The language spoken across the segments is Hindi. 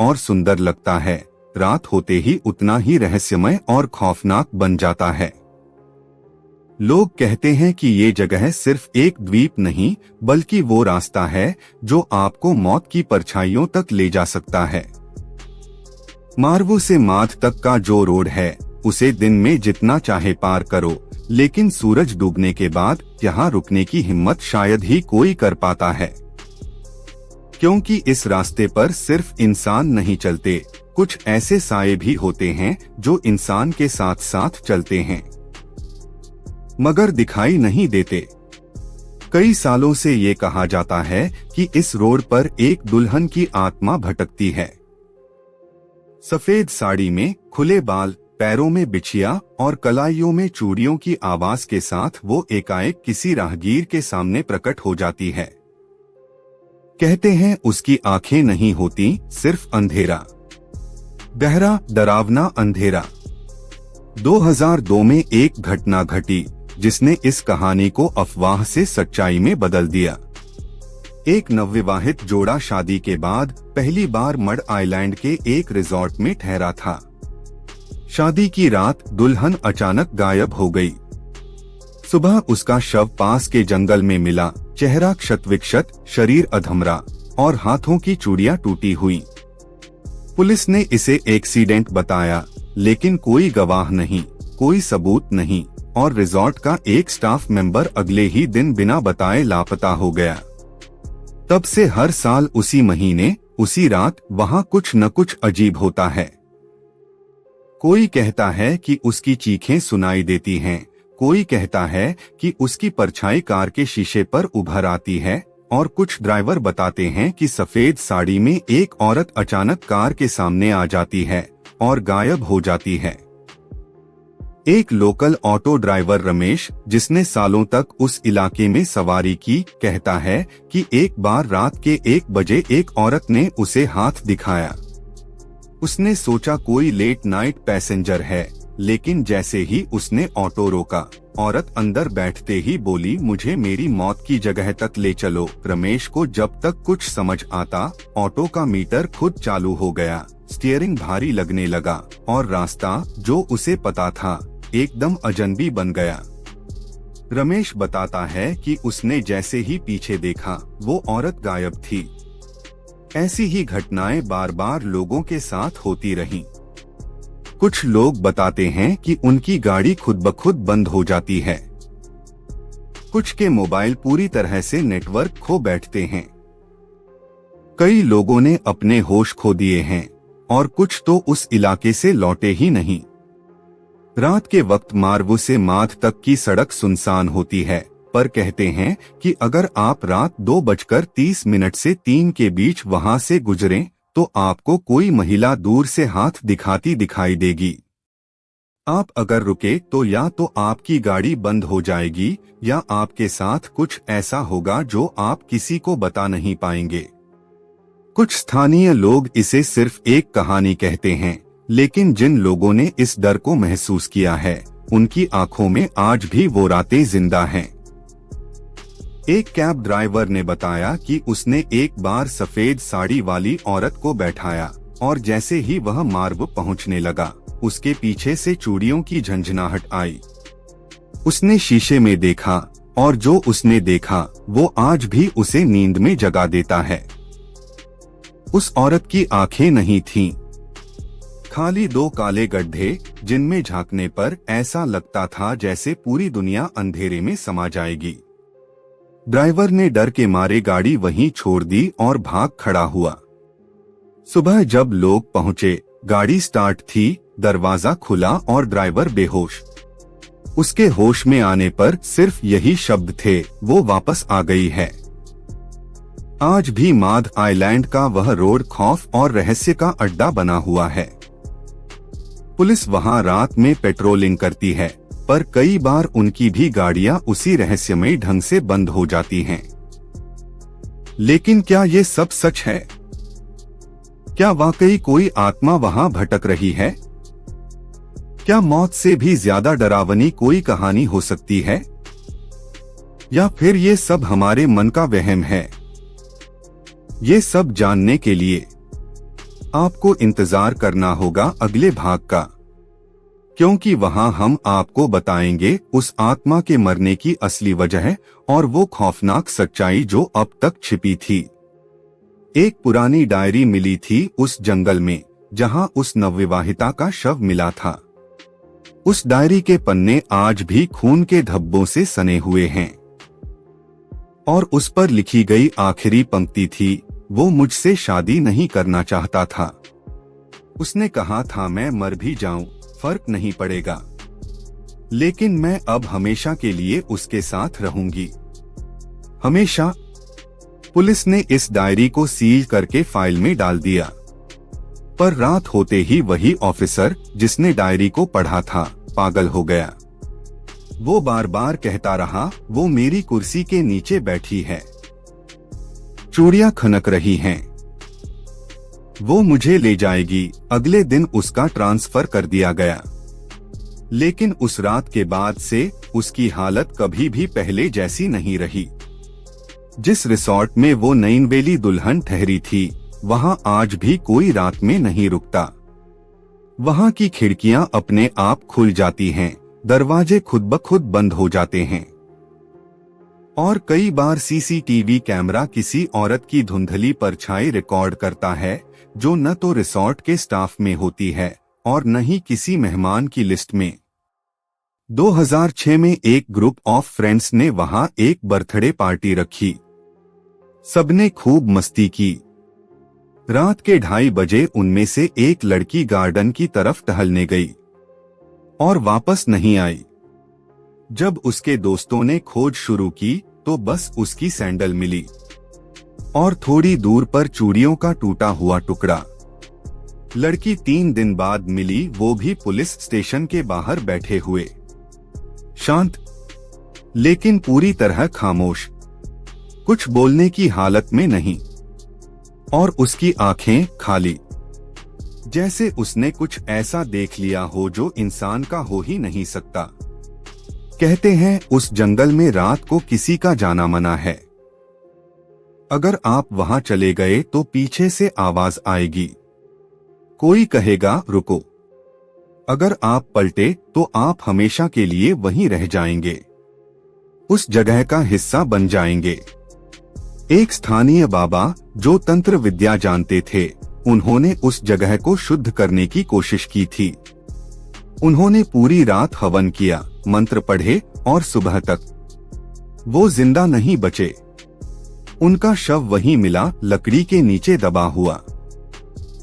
और सुंदर लगता है, रात होते ही उतना ही रहस्यमय और खौफनाक बन जाता है। लोग कहते हैं कि ये जगह सिर्फ एक द्वीप नहीं बल्कि वो रास्ता है जो आपको मौत की परछाइयों तक ले जा सकता है। मार्वो से माध तक का जो रोड है उसे दिन में जितना चाहे पार करो, लेकिन सूरज डूबने के बाद यहाँ रुकने की हिम्मत शायद ही कोई कर पाता है, क्योंकि इस रास्ते पर सिर्फ इंसान नहीं चलते, कुछ ऐसे साए भी होते हैं जो इंसान के साथ साथ चलते हैं मगर दिखाई नहीं देते। कई सालों से ये कहा जाता है कि इस रोड पर एक दुल्हन की आत्मा भटकती है। सफेद साड़ी में, खुले बाल, पैरों में बिछिया और कलाइयों में चूड़ियों की आवाज के साथ वो एकाएक किसी राहगीर के सामने प्रकट हो जाती है। कहते हैं उसकी आंखें नहीं होती, सिर्फ अंधेरा, गहरा डरावना अंधेरा। 2002 में एक घटना घटी जिसने इस कहानी को अफवाह से सच्चाई में बदल दिया। एक नवविवाहित जोड़ा शादी के बाद पहली बार मड आइलैंड के एक रिजॉर्ट में ठहरा था। शादी की रात दुल्हन अचानक गायब हो गई। सुबह उसका शव पास के जंगल में मिला, चेहरा क्षत-विक्षत, शरीर अधमरा और हाथों की चूड़ियां टूटी हुई। पुलिस ने इसे एक्सीडेंट बताया, लेकिन कोई गवाह नहीं, कोई सबूत नहीं और रिजॉर्ट का एक स्टाफ मेंबर अगले ही दिन बिना बताए लापता हो गया। तब से हर साल उसी महीने, उसी रात वहाँ कुछ न कुछ अजीब होता है। कोई कहता है कि उसकी चीखें सुनाई देती हैं, कोई कहता है कि उसकी परछाई कार के शीशे पर उभर आती है और कुछ ड्राइवर बताते हैं कि सफेद साड़ी में एक औरत अचानक कार के सामने आ जाती है और गायब हो जाती है। एक लोकल ऑटो ड्राइवर रमेश, जिसने सालों तक उस इलाके में सवारी की, कहता है कि एक बार रात के 1 बजे एक औरत ने उसे हाथ दिखाया। उसने सोचा कोई लेट नाइट पैसेंजर है, लेकिन जैसे ही उसने ऑटो रोका, औरत अंदर बैठते ही बोली, मुझे मेरी मौत की जगह तक ले चलो। रमेश को जब तक कुछ समझ आता, ऑटो का मीटर खुद चालू हो गया, स्टीयरिंग भारी लगने लगा और रास्ता जो उसे पता था एकदम अजनबी बन गया। रमेश बताता है कि उसने जैसे ही पीछे देखा, वो औरत गायब थी। ऐसी ही घटनाएं बार बार लोगों के साथ होती रहीं। कुछ लोग बताते हैं कि उनकी गाड़ी खुद ब खुद बंद हो जाती है। कुछ के मोबाइल पूरी तरह से नेटवर्क खो बैठते हैं। कई लोगों ने अपने होश खो दिए हैं और कुछ तो उस इलाके से लौटे ही नहीं। रात के वक्त मार्वो से माध तक की सड़क सुनसान होती है, पर कहते हैं कि अगर आप रात 2:30 से 3 के बीच वहां से गुजरें तो आपको कोई महिला दूर से हाथ दिखाती दिखाई देगी। आप अगर रुके तो या तो आपकी गाड़ी बंद हो जाएगी या आपके साथ कुछ ऐसा होगा जो आप किसी को बता नहीं पाएंगे। कुछ स्थानीय लोग इसे सिर्फ एक कहानी कहते हैं, लेकिन जिन लोगों ने इस डर को महसूस किया है, उनकी आंखों में आज भी वो रातें जिंदा हैं। एक कैब ड्राइवर ने बताया कि उसने एक बार सफेद साड़ी वाली औरत को बैठाया और जैसे ही वह मार्व पहुंचने लगा, उसके पीछे से चूड़ियों की झंझनाहट आई। उसने शीशे में देखा और जो उसने देखा वो आज भी उसे नींद में जगा देता है। उस औरत की आंखें नहीं थीं, खाली 2 काले गड्ढे जिनमें झांकने पर ऐसा लगता था जैसे पूरी दुनिया अंधेरे में समा जाएगी। ड्राइवर ने डर के मारे गाड़ी वहीं छोड़ दी और भाग खड़ा हुआ। सुबह जब लोग पहुंचे, गाड़ी स्टार्ट थी, दरवाजा खुला और ड्राइवर बेहोश। उसके होश में आने पर सिर्फ यही शब्द थे, वो वापस आ गई है। आज भी माध आइलैंड का वह रोड खौफ और रहस्य का अड्डा बना हुआ है। पुलिस वहां रात में पेट्रोलिंग करती है, पर कई बार उनकी भी गाड़ियां उसी रहस्यमय ढंग से बंद हो जाती हैं। लेकिन क्या ये सब सच है? क्या वाकई कोई आत्मा वहां भटक रही है? क्या मौत से भी ज्यादा डरावनी कोई कहानी हो सकती है? या फिर ये सब हमारे मन का वहम है? ये सब जानने के लिए आपको इंतजार करना होगा अगले भाग का, क्योंकि वहां हम आपको बताएंगे उस आत्मा के मरने की असली वजह और वो खौफनाक सच्चाई जो अब तक छिपी थी। एक पुरानी डायरी मिली थी उस जंगल में जहां उस नवविवाहिता का शव मिला था। उस डायरी के पन्ने आज भी खून के धब्बों से सने हुए हैं और उस पर लिखी गई आखिरी पंक्ति थी, वो मुझसे शादी नहीं करना चाहता था। उसने कहा था मैं मर भी जाऊं फर्क नहीं पड़ेगा, लेकिन मैं अब हमेशा के लिए उसके साथ रहूंगी, हमेशा। पुलिस ने इस डायरी को सील करके फाइल में डाल दिया, पर रात होते ही वही ऑफिसर जिसने डायरी को पढ़ा था पागल हो गया। वो बार बार कहता रहा, वो मेरी कुर्सी के नीचे बैठी है, चूड़ियां खनक रही हैं, वो मुझे ले जाएगी। अगले दिन उसका ट्रांसफर कर दिया गया, लेकिन उस रात के बाद से उसकी हालत कभी भी पहले जैसी नहीं रही। जिस रिसोर्ट में वो नैनवेली दुल्हन ठहरी थी, वहां आज भी कोई रात में नहीं रुकता। वहां की खिड़कियां अपने आप खुल जाती हैं, दरवाजे खुद ब खुद बंद हो जाते हैं और कई बार सीसीटीवी कैमरा किसी औरत की धुंधली परछाई रिकॉर्ड करता है जो न तो रिसोर्ट के स्टाफ में होती है और न ही किसी मेहमान की लिस्ट में। 2006 में एक ग्रुप ऑफ फ्रेंड्स ने वहां एक बर्थडे पार्टी रखी। सबने खूब मस्ती की। रात के 2:30 बजे उनमें से एक लड़की गार्डन की तरफ टहलने गई और वापस नहीं आई। जब उसके दोस्तों ने खोज शुरू की तो बस उसकी सैंडल मिली और थोड़ी दूर पर चूड़ियों का टूटा हुआ टुकड़ा। लड़की 3 दिन बाद मिली, वो भी पुलिस स्टेशन के बाहर बैठे हुए, शांत लेकिन पूरी तरह खामोश, कुछ बोलने की हालत में नहीं, और उसकी आंखें खाली, जैसे उसने कुछ ऐसा देख लिया हो जो इंसान का हो ही नहीं सकता। कहते हैं उस जंगल में रात को किसी का जाना मना है। अगर आप वहां चले गए तो पीछे से आवाज आएगी, कोई कहेगा रुको। अगर आप पलटे तो आप हमेशा के लिए वहीं रह जाएंगे, उस जगह का हिस्सा बन जाएंगे। एक स्थानीय बाबा जो तंत्र विद्या जानते थे, उन्होंने उस जगह को शुद्ध करने की कोशिश की थी। उन्होंने पूरी रात हवन किया, मंत्र पढ़े और सुबह तक वो जिंदा नहीं बचे। उनका शव वहीं मिला, लकड़ी के नीचे दबा हुआ,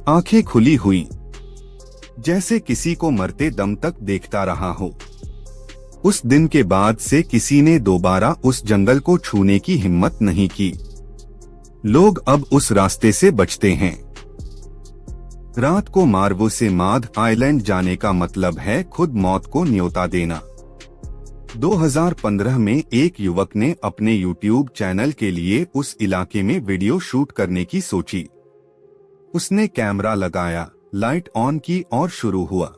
आंखें खुली हुई, जैसे किसी को मरते दम तक देखता रहा हो। उस दिन के बाद से किसी ने दोबारा उस जंगल को छूने की हिम्मत नहीं की। लोग अब उस रास्ते से बचते हैं। रात को मार्वो से माध आइलैंड जाने का मतलब है खुद मौत को न्योता देना। 2015 में एक युवक ने अपने YouTube चैनल के लिए उस इलाके में वीडियो शूट करने की सोची। उसने कैमरा लगाया, लाइट ऑन की और शुरू हुआ।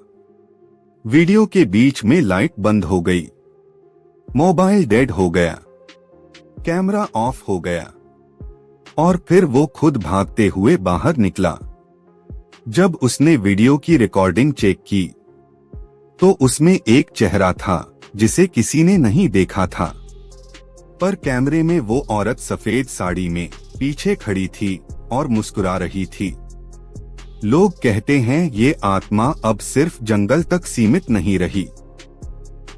वीडियो के बीच में लाइट बंद हो गई, मोबाइल डेड हो गया, कैमरा ऑफ हो गया और फिर वो खुद भागते हुए बाहर निकला। जब उसने वीडियो की रिकॉर्डिंग चेक की तो उसमें एक चेहरा था जिसे किसी ने नहीं देखा था, पर कैमरे में वो औरत सफेद साड़ी में पीछे खड़ी थी और मुस्कुरा रही थी। लोग कहते हैं ये आत्मा अब सिर्फ जंगल तक सीमित नहीं रही।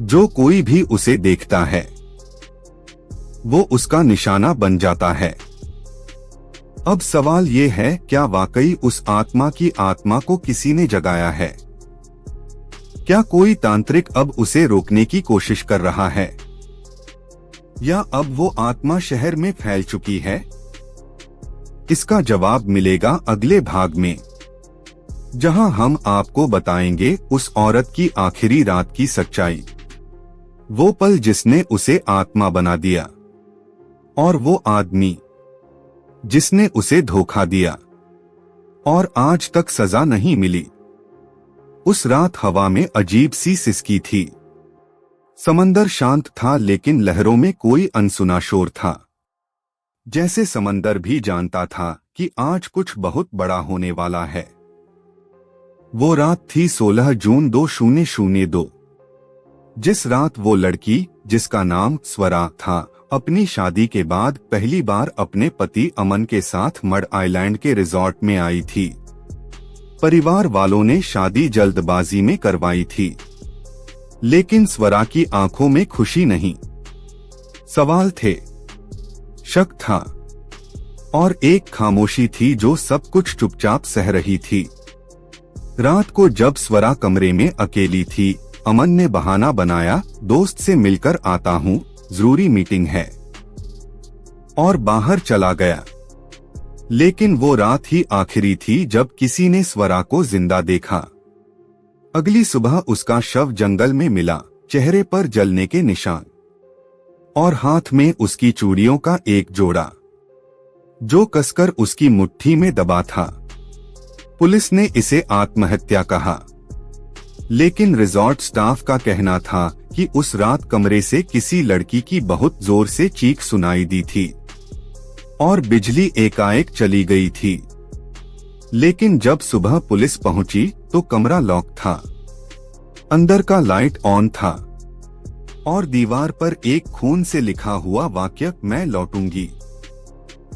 जो कोई भी उसे देखता है वो उसका निशाना बन जाता है। अब सवाल ये है, क्या वाकई उस आत्मा की आत्मा को किसी ने जगाया है? क्या कोई तांत्रिक अब उसे रोकने की कोशिश कर रहा है, या अब वो आत्मा शहर में फैल चुकी है? इसका जवाब मिलेगा अगले भाग में, जहां हम आपको बताएंगे उस औरत की आखिरी रात की सच्चाई, वो पल जिसने उसे आत्मा बना दिया, और वो आदमी जिसने उसे धोखा दिया और आज तक सजा नहीं मिली। उस रात हवा में अजीब सी सिसकी थी। समंदर शांत था लेकिन लहरों में कोई अनसुना शोर था, जैसे समंदर भी जानता था कि आज कुछ बहुत बड़ा होने वाला है। वो रात थी 16 जून 2002। जिस रात वो लड़की, जिसका नाम स्वरा था, अपनी शादी के बाद पहली बार अपने पति अमन के साथ मड आइलैंड के रिजॉर्ट में आई थी। परिवार वालों ने शादी जल्दबाजी में करवाई थी, लेकिन स्वरा की आंखों में खुशी नहीं, सवाल थे, शक था और एक खामोशी थी जो सब कुछ चुपचाप सह रही थी। रात को जब स्वरा कमरे में अकेली थी, अमन ने बहाना बनाया, दोस्त से मिलकर आता हूँ, जरूरी मीटिंग है, और बाहर चला गया। लेकिन वो रात ही आखिरी थी जब किसी ने स्वरा को जिंदा देखा। अगली सुबह उसका शव जंगल में मिला, चेहरे पर जलने के निशान और हाथ में उसकी चूड़ियों का एक जोड़ा जो कसकर उसकी मुट्ठी में दबा था। पुलिस ने इसे आत्महत्या कहा, लेकिन रिजॉर्ट स्टाफ का कहना था कि उस रात कमरे से किसी लड़की की बहुत जोर से चीख सुनाई दी थी और बिजली एकाएक चली गई थी। लेकिन जब सुबह पुलिस पहुंची तो कमरा लॉक था, अंदर का लाइट ऑन था और दीवार पर एक खून से लिखा हुआ वाक्य, मैं लौटूंगी।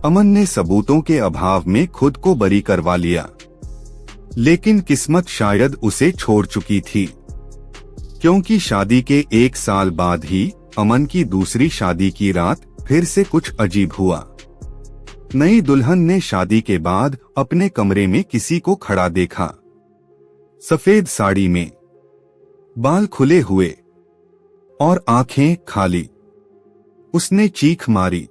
अमन ने सबूतों के अभाव में खुद को बरी करवा लिया, लेकिन किस्मत शायद उसे छोड़ चुकी थी, क्योंकि शादी के 1 साल बाद ही अमन की दूसरी शादी की रात फिर से कुछ अजीब हुआ। नई दुल्हन ने शादी के बाद अपने कमरे में किसी को खड़ा देखा, सफेद साड़ी में, बाल खुले हुए और आंखें खाली। उसने चीख मारी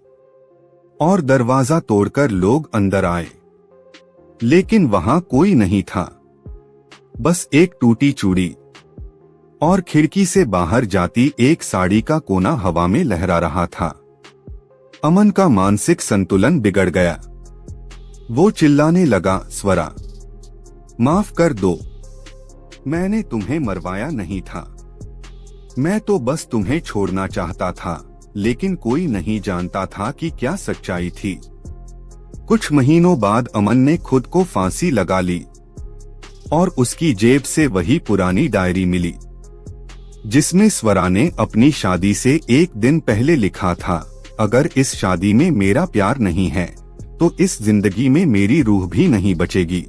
और दरवाजा तोड़कर लोग अंदर आए, लेकिन वहां कोई नहीं था, बस एक टूटी चूड़ी और खिड़की से बाहर जाती एक साड़ी का कोना हवा में लहरा रहा था। अमन का मानसिक संतुलन बिगड़ गया। वो चिल्लाने लगा, स्वरा, माफ कर दो, मैंने तुम्हें मरवाया नहीं था, मैं तो बस तुम्हें छोड़ना चाहता था, लेकिन कोई नहीं जानता था कि क्या सच्चाई थी। कुछ महीनों बाद अमन ने खुद को फांसी लगा ली और उसकी जेब से वही पुरानी डायरी मिली, जिसमें स्वरा ने अपनी शादी से 1 दिन पहले लिखा था, अगर इस शादी में मेरा प्यार नहीं है तो इस जिंदगी में मेरी रूह भी नहीं बचेगी,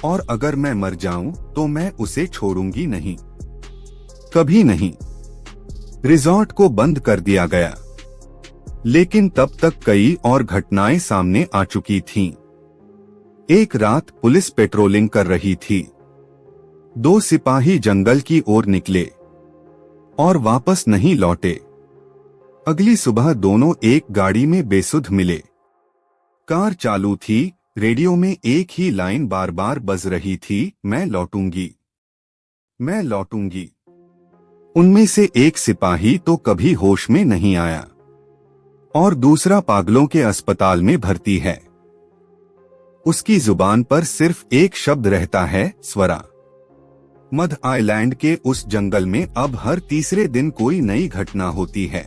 और अगर मैं मर जाऊं तो मैं उसे छोड़ूंगी नहीं, कभी नहीं। रिजॉर्ट को बंद कर दिया गया, लेकिन तब तक कई और घटनाएं सामने आ चुकी थीं। एक रात पुलिस पेट्रोलिंग कर रही थी। 2 सिपाही जंगल की ओर निकले और वापस नहीं लौटे। अगली सुबह दोनों एक गाड़ी में बेसुध मिले। कार चालू थी, रेडियो में एक ही लाइन बार बार बज रही थी, मैं लौटूंगी, मैं लौटूंगी। उनमें से एक सिपाही तो कभी होश में नहीं आया और दूसरा पागलों के अस्पताल में भर्ती है। उसकी जुबान पर सिर्फ एक शब्द रहता है, स्वरा। मड आइलैंड के उस जंगल में अब हर तीसरे दिन कोई नई घटना होती है।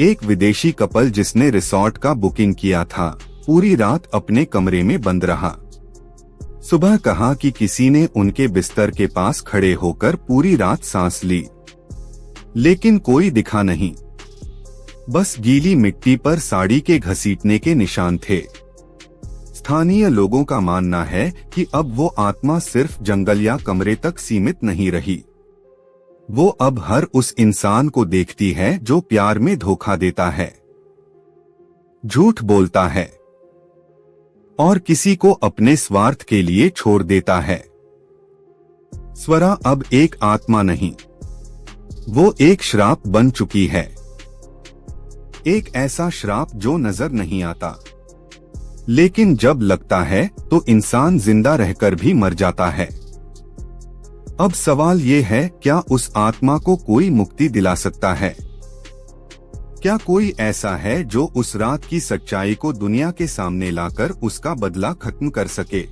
एक विदेशी कपल जिसने रिसोर्ट का बुकिंग किया था, पूरी रात अपने कमरे में बंद रहा। सुबह कहा कि किसी ने उनके बिस्तर के पास खड़े होकर पूरी रात सांस ली, लेकिन कोई दिखा नहीं, बस गीली मिट्टी पर साड़ी के घसीटने के निशान थे। स्थानीय लोगों का मानना है कि अब वो आत्मा सिर्फ जंगल या कमरे तक सीमित नहीं रही, वो अब हर उस इंसान को देखती है जो प्यार में धोखा देता है, झूठ बोलता है और किसी को अपने स्वार्थ के लिए छोड़ देता है। स्वरा अब एक आत्मा नहीं, वो एक श्राप बन चुकी है। एक ऐसा श्राप जो नजर नहीं आता, लेकिन जब लगता है तो इंसान जिंदा रहकर भी मर जाता है। अब सवाल ये है, क्या उस आत्मा को कोई मुक्ति दिला सकता है? क्या कोई ऐसा है जो उस रात की सच्चाई को दुनिया के सामने लाकर उसका बदला खत्म कर सके?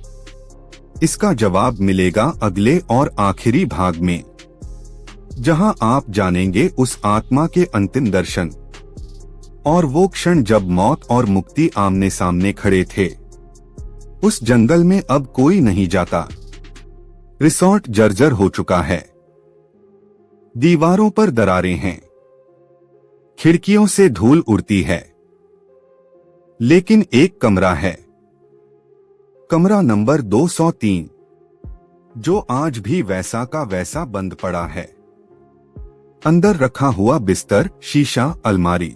इसका जवाब मिलेगा अगले और आखिरी भाग में, जहां आप जानेंगे उस आत्मा के अंतिम दर्शन और वो क्षण जब मौत और मुक्ति आमने सामने खड़े थे। उस जंगल में अब कोई नहीं जाता, रिसॉर्ट जर्जर हो चुका है। दीवारों पर दरारें हैं, खिड़कियों से धूल उड़ती है। लेकिन एक कमरा है, कमरा नंबर 203, जो आज भी वैसा का वैसा बंद पड़ा है। अंदर रखा हुआ बिस्तर, शीशा, अलमारी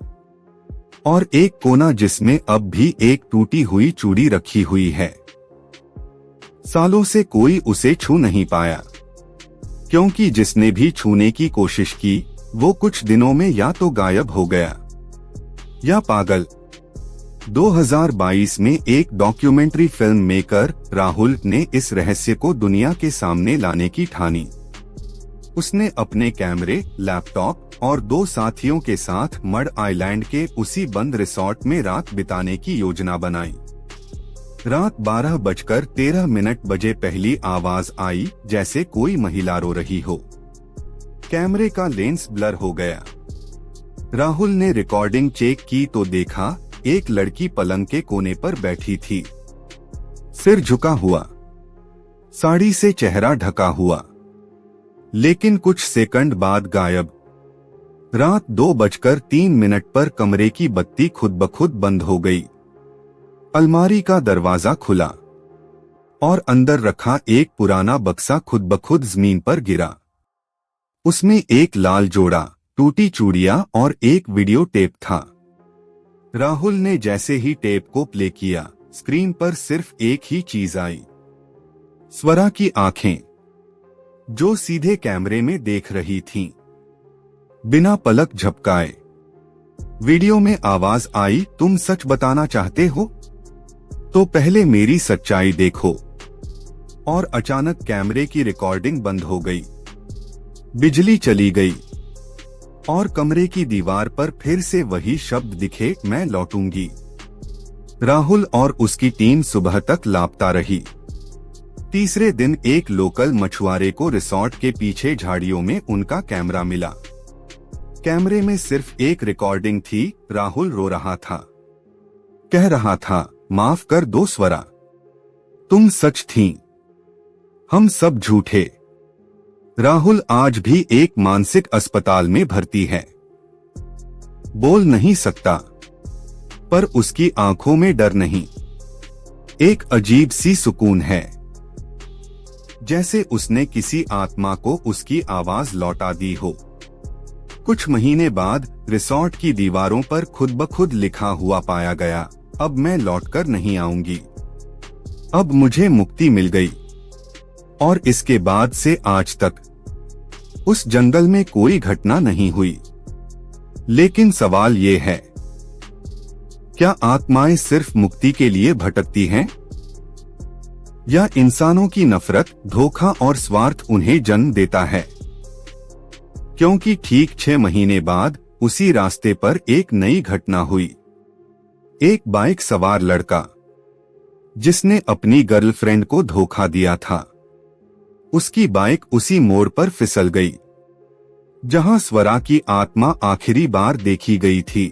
और एक कोना जिसमें अब भी एक टूटी हुई चूड़ी रखी हुई है। सालों से कोई उसे छू नहीं पाया, क्योंकि जिसने भी छूने की कोशिश की वो कुछ दिनों में या तो गायब हो गया या पागल। 2022 में एक डॉक्यूमेंट्री फिल्म मेकर राहुल ने इस रहस्य को दुनिया के सामने लाने की ठानी। उसने अपने कैमरे, लैपटॉप और 2 साथियों के साथ मड आइलैंड के उसी बंद रिसॉर्ट में रात बिताने की योजना बनाई। रात 12:13 बजे पहली आवाज आई, जैसे कोई महिला रो रही हो। कैमरे का लेंस ब्लर हो गया। राहुल ने रिकॉर्डिंग चेक की तो देखा एक लड़की पलंग के कोने पर बैठी थी, सिर झुका हुआ, साड़ी से चेहरा ढका हुआ, लेकिन कुछ सेकंड बाद गायब। रात 2:03 पर कमरे की बत्ती खुद ब खुद बंद हो गई। अलमारी का दरवाजा खुला और अंदर रखा एक पुराना बक्सा खुद ब खुद जमीन पर गिरा। उसमें एक लाल जोड़ा, टूटी चूड़ियां और एक वीडियो टेप था। राहुल ने जैसे ही टेप को प्ले किया, स्क्रीन पर सिर्फ एक ही चीज आई, स्वरा की आंखें, जो सीधे कैमरे में देख रही थीं, बिना पलक झपकाए। वीडियो में आवाज आई, तुम सच बताना चाहते हो तो पहले मेरी सच्चाई देखो। और अचानक कैमरे की रिकॉर्डिंग बंद हो गई, बिजली चली गई और कमरे की दीवार पर फिर से वही शब्द दिखे, मैं लौटूंगी। राहुल और उसकी टीम सुबह तक लापता रही। तीसरे दिन एक लोकल मछुआरे को रिसॉर्ट के पीछे झाड़ियों में उनका कैमरा मिला। कैमरे में सिर्फ एक रिकॉर्डिंग थी, राहुल रो रहा था, कह रहा था, माफ कर दो स्वरा, तुम सच थीं, हम सब झूठे। राहुल आज भी एक मानसिक अस्पताल में भर्ती है, बोल नहीं सकता, पर उसकी आंखों में डर नहीं, एक अजीब सी सुकून है, जैसे उसने किसी आत्मा को उसकी आवाज लौटा दी हो। कुछ महीने बाद रिसॉर्ट की दीवारों पर खुद ब खुद लिखा हुआ पाया गया, अब मैं लौटकर नहीं आऊंगी, अब मुझे मुक्ति मिल गई। और इसके बाद से आज तक उस जंगल में कोई घटना नहीं हुई। लेकिन सवाल ये है, क्या आत्माएं सिर्फ मुक्ति के लिए भटकती हैं? या इंसानों की नफरत, धोखा और स्वार्थ उन्हें जन्म देता है? क्योंकि ठीक 6 महीने बाद उसी रास्ते पर एक नई घटना हुई। एक बाइक सवार लड़का, जिसने अपनी गर्लफ्रेंड को धोखा दिया था, उसकी बाइक उसी मोड़ पर फिसल गई जहां स्वरा की आत्मा आखिरी बार देखी गई थी।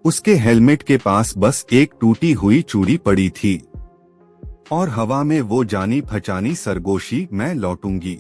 उसके हेलमेट के पास बस एक टूटी हुई चूड़ी पड़ी थी और हवा में वो जानी पहचानी सरगोशी, मैं लौटूंगी।